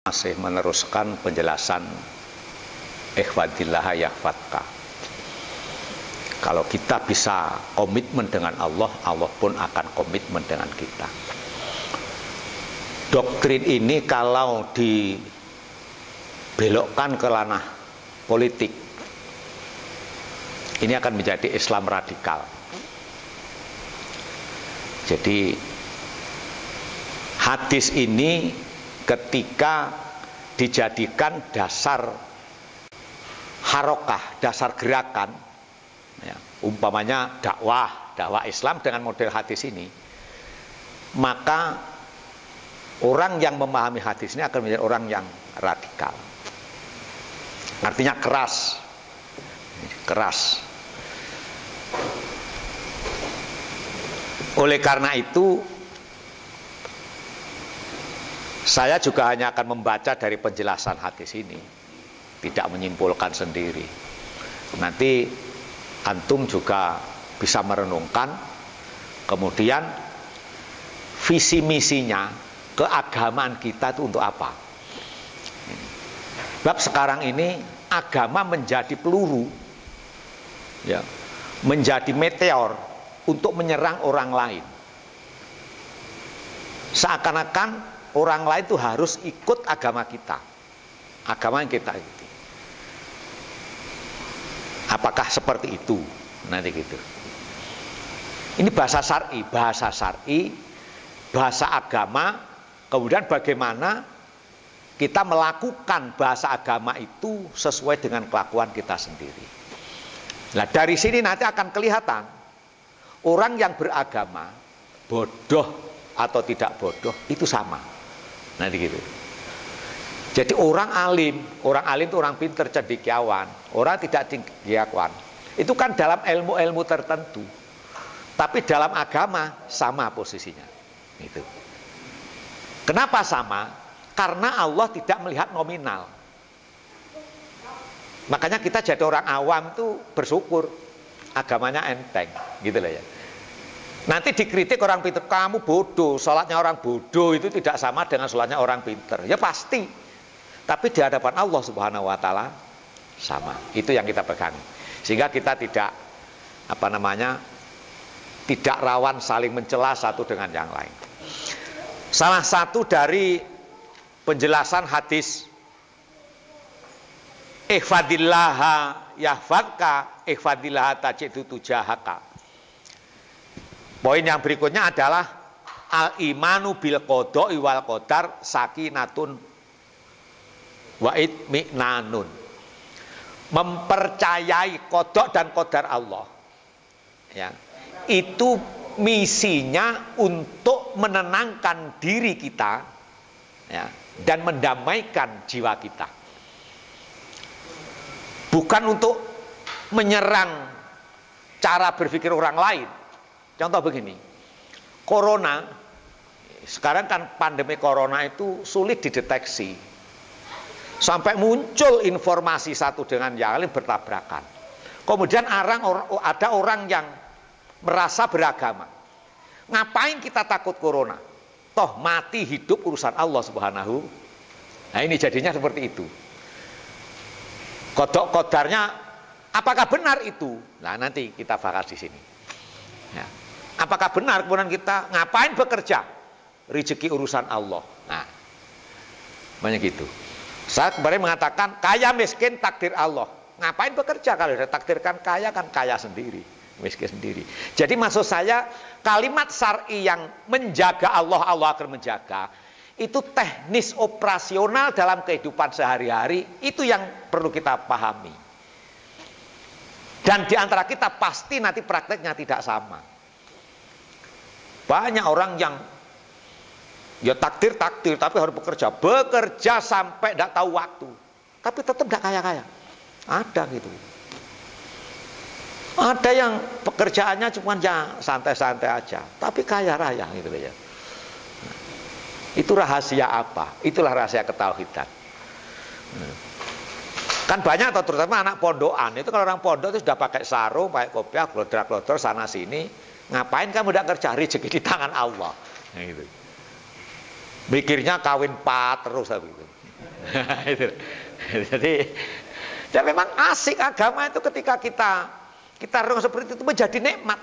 Masih meneruskan penjelasan ikhwadillah yahfadka. Kalau kita bisa komitmen dengan Allah, Allah pun akan komitmen dengan kita. Doktrin ini kalau dibelokkan ke ranah politik, ini akan menjadi Islam radikal. Jadi hadis ini ketika dijadikan dasar harokah, dasar gerakan, ya, umpamanya dakwah Islam dengan model hadis ini, maka orang yang memahami hadis ini akan menjadi orang yang radikal. Artinya keras. Oleh karena itu, saya juga hanya akan membaca dari penjelasan hadis ini, tidak menyimpulkan sendiri. Nanti antum juga bisa merenungkan, kemudian visi misinya, keagamaan kita itu untuk apa. Sebab sekarang ini agama menjadi peluru, ya, menjadi meteor untuk menyerang orang lain. Seakan-akan orang lain itu harus ikut agama kita, agama yang kita ikuti. Apakah seperti itu? Nanti gitu. Ini bahasa syar'i, bahasa agama. Kemudian bagaimana kita melakukan bahasa agama itu sesuai dengan kelakuan kita sendiri. Nah, dari sini nanti akan kelihatan orang yang beragama, bodoh atau tidak bodoh itu sama. Nanti gitu. Jadi orang alim itu orang pinter, cendekiawan. Orang tidak cendekiawan. Itu kan dalam ilmu-ilmu tertentu. Tapi dalam agama sama posisinya. Itu. Kenapa sama? Karena Allah tidak melihat nominal. Makanya kita jadi orang awam itu bersyukur agamanya enteng, gitu lah ya. Nanti dikritik orang pinter, kamu bodoh, sholatnya orang bodoh itu tidak sama dengan sholatnya orang pinter. Ya pasti. Tapi di hadapan Allah Subhanahu wa taala sama. Itu yang kita pegang. Sehingga kita tidak tidak rawan saling mencela satu dengan yang lain. Salah satu dari penjelasan hadis ihfadillaha yahfadka, ihfadillaha tajidu tujahaka. Poin yang berikutnya adalah al-imanu bil qada'i wal qadar sakinatun wa itmi'nanun. Mempercayai qada' dan qadar Allah. Ya. Itu misinya untuk menenangkan diri kita, ya, dan mendamaikan jiwa kita. Bukan untuk menyerang cara berpikir orang lain. Contoh begini, corona, sekarang kan pandemi corona itu sulit dideteksi. Sampai muncul informasi satu dengan yang lain bertabrakan. Kemudian ada orang yang merasa beragama. Ngapain kita takut corona? Toh mati hidup urusan Allah Subhanahu. Nah ini jadinya seperti itu. Kodok kodarnya, apakah benar itu? Nah nanti kita bahas di sini. Ya. Apakah benar kemudian kita ngapain bekerja? Rezeki urusan Allah. Nah, banyak gitu. Saya kemarin mengatakan kaya miskin takdir Allah. Ngapain bekerja kalau ditakdirkan kaya kan kaya sendiri, miskin sendiri. Jadi maksud saya kalimat syar'i yang menjaga Allah, Allah akan menjaga. Itu teknis operasional dalam kehidupan sehari-hari. Itu yang perlu kita pahami. Dan di antara kita pasti nanti prakteknya tidak sama. Banyak orang yang ya takdir tapi harus bekerja sampai tidak tahu waktu, tapi tetap tidak kaya-kaya. Ada gitu. Ada yang pekerjaannya cuma ya santai-santai aja, tapi kaya raya gitu ya. Itu rahasia apa? Itulah rahasia ketauhidan. Kan banyak atau terutama anak pondokan itu, kalau orang pondok itu sudah pakai sarung, pakai kopiah, glodor-glodor sana sini. Ngapain kamu tidak kerja? Rezeki di tangan Allah. Nah, gitu. Mikirnya kawin 4 terus gitu. Itu. Jadi memang asik agama itu ketika kita renung seperti itu menjadi nikmat.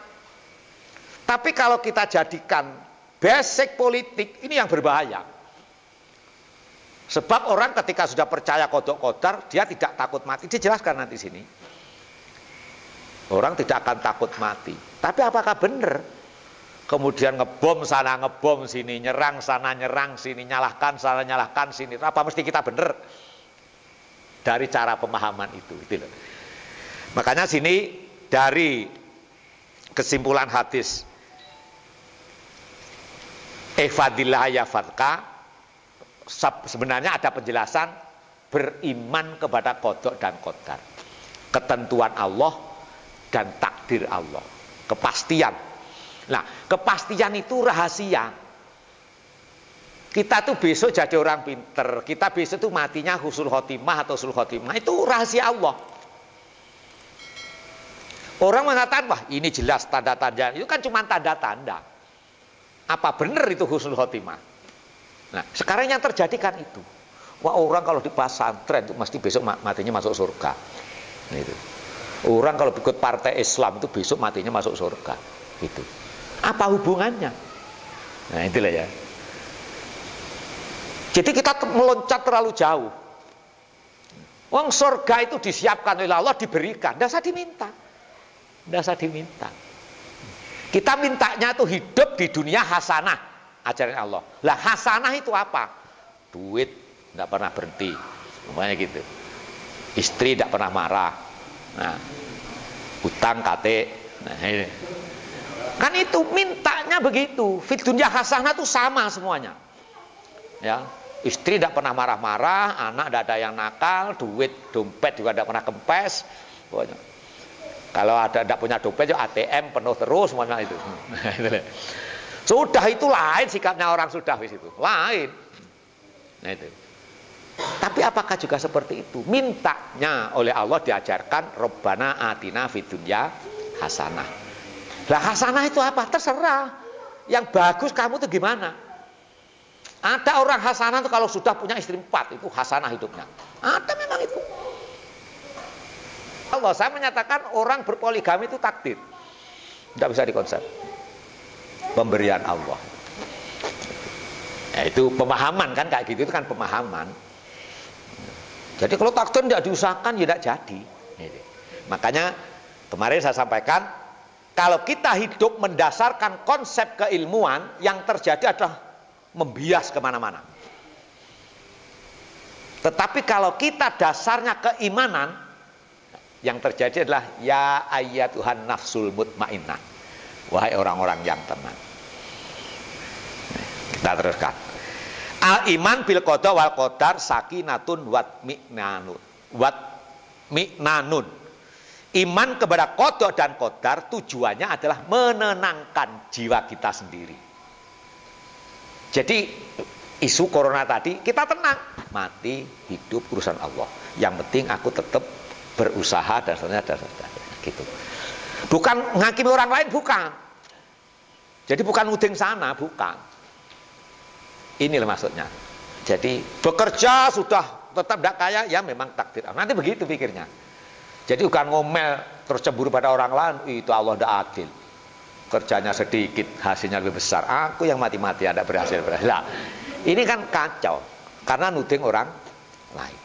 Tapi kalau kita jadikan basic politik, ini yang berbahaya. Sebab orang ketika sudah percaya qada qadar, dia tidak takut mati. Dijelaskan nanti sini. Orang tidak akan takut mati. Tapi apakah benar? Kemudian ngebom sana, ngebom sini, nyerang sana, nyerang sini, nyalahkan sana, nyalahkan sini. Apa mesti kita benar? Dari cara pemahaman itu. Gitu loh. Makanya sini dari kesimpulan hadis ihfadillah yahfadka, sebenarnya ada penjelasan beriman kepada qada dan qadar, ketentuan Allah dan takdir Allah, kepastian. Nah, kepastian itu rahasia. Kita tuh besok jadi orang pinter, kita besok tuh matinya husnul khotimah atau sul khotimah, itu rahasia Allah. Orang mengatakan, wah ini jelas tanda-tanda, itu kan cuma tanda-tanda. Apa benar itu husnul khotimah? Nah, sekarang yang terjadi kan itu. Wah, orang kalau di pesantren itu mesti besok matinya masuk surga. Gitu. Orang kalau ikut partai Islam itu besok matinya masuk surga. Gitu. Apa hubungannya? Nah, itulah ya. Jadi kita meloncat terlalu jauh. Wong surga itu disiapkan oleh Allah, diberikan. Tidak usah diminta. Tidak usah diminta. Kita mintanya itu hidup di dunia hasanah, ajaran Allah. Lah hasanah itu apa? Duit nggak pernah berhenti, namanya gitu. Istri tidak pernah marah. Nah, utang kate. Nah, ini. Kan itu mintanya begitu. Fit dunia hasanah itu sama semuanya. Ya, istri tidak pernah marah-marah, anak tidak ada yang nakal, duit dompet juga tidak pernah kempes. Pokoknya. Kalau ada tidak punya dompet, ATM penuh terus semuanya itu. Sudah itu lain sikapnya orang sudah wis itu. Lain. Nah itu. Tapi apakah juga seperti itu? Mintanya oleh Allah diajarkan Rabbana atina fid dunya hasanah. Lah hasanah itu apa? Terserah. Yang bagus kamu itu gimana? Ada orang hasanah itu kalau sudah punya istri 4, itu hasanah hidupnya. Ada memang itu. Allah, saya menyatakan orang berpoligami itu takdir. Tidak bisa dikonsep. Pemberian Allah. Ya, itu pemahaman kan, kayak gitu itu kan pemahaman. Jadi kalau takdir tidak diusahakan ya tidak jadi. Makanya kemarin saya sampaikan, kalau kita hidup mendasarkan konsep keilmuan, yang terjadi adalah membias kemana-mana. Tetapi kalau kita dasarnya keimanan, yang terjadi adalah ya ayyatuhan nafsul mutmainnah, wahai orang-orang yang tenang. Kita teruskan. Al iman bil qada wal qadar sakinatun wat mi'nanun. Iman kepada qada dan qadar tujuannya adalah menenangkan jiwa kita sendiri. Jadi isu corona tadi kita tenang, mati hidup urusan Allah. Yang penting aku tetap berusaha dan sebagainya gitu. Bukan menghakimi orang lain, bukan. Jadi bukan udeng sana, bukan. Inilah maksudnya. Jadi bekerja sudah tetap tidak kaya, ya memang takdir. Nanti begitu pikirnya. Jadi bukan ngomel terus cemburu pada orang lain, itu Allah tidak adil. Kerjanya sedikit, hasilnya lebih besar. Aku yang mati-mati tidak berhasil. Nah, ini kan kacau karena nuding orang lain.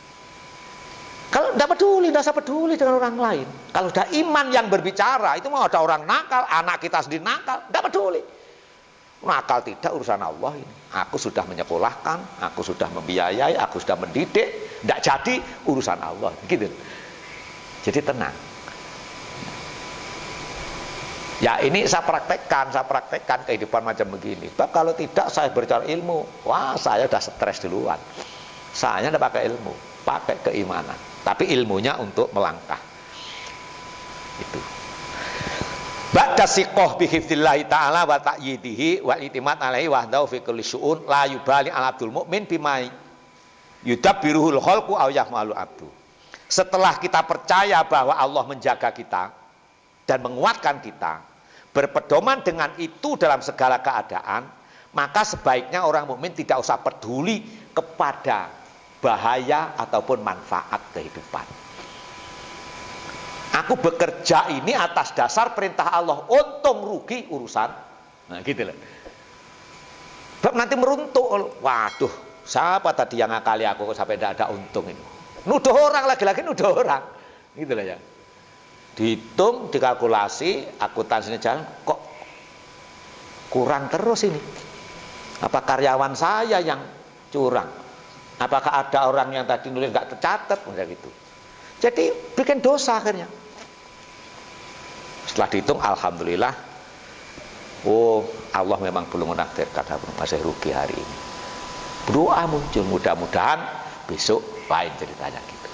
Kalau tidak peduli, tidak usah peduli dengan orang lain. Kalau sudah iman yang berbicara, itu mau ada orang nakal, anak kita sendiri nakal, tidak peduli. Nakal tidak urusan Allah ini. Aku sudah menyekolahkan, aku sudah membiayai, aku sudah mendidik, tidak jadi urusan Allah. Gitu. Jadi tenang. Ya ini saya praktekkan kehidupan macam begini. Sebab kalau tidak saya berbicara ilmu, wah saya sudah stres duluan. Saya tidak pakai ilmu, pakai keimanan. Tapi ilmunya untuk melangkah. Itu. Ba'da siqoh bihifdillahi ta'ala wa ta'yidihi wa itimat alaihi wahdahu fi kulli syu'un la yubali al abdul mu'min bima yudabbiruhul khalqu aw yahmalu abdu. Setelah kita percaya bahwa Allah menjaga kita dan menguatkan kita, berpedoman dengan itu dalam segala keadaan, maka sebaiknya orang mukmin tidak usah peduli kepada bahaya ataupun manfaat kehidupan. Aku bekerja ini atas dasar perintah Allah, untung rugi urusan. Nah gitu loh. Sebab nanti meruntuk, waduh, siapa tadi yang ngakali aku sampai tidak ada untung ini. Nuduh orang, lagi-lagi nuduh orang. Gitu loh ya. Dihitung, dikalkulasi, akuntansinya jalan, kok kurang terus ini. Apa karyawan saya yang curang? Apakah ada orang yang tadi nulis nggak tercatat? Gitu. Jadi bikin dosa akhirnya. Setelah dihitung, alhamdulillah, oh Allah memang belum menakdirkan, masih rugi hari ini. Berdoa muncul, mudah-mudahan besok lain ceritanya gitu.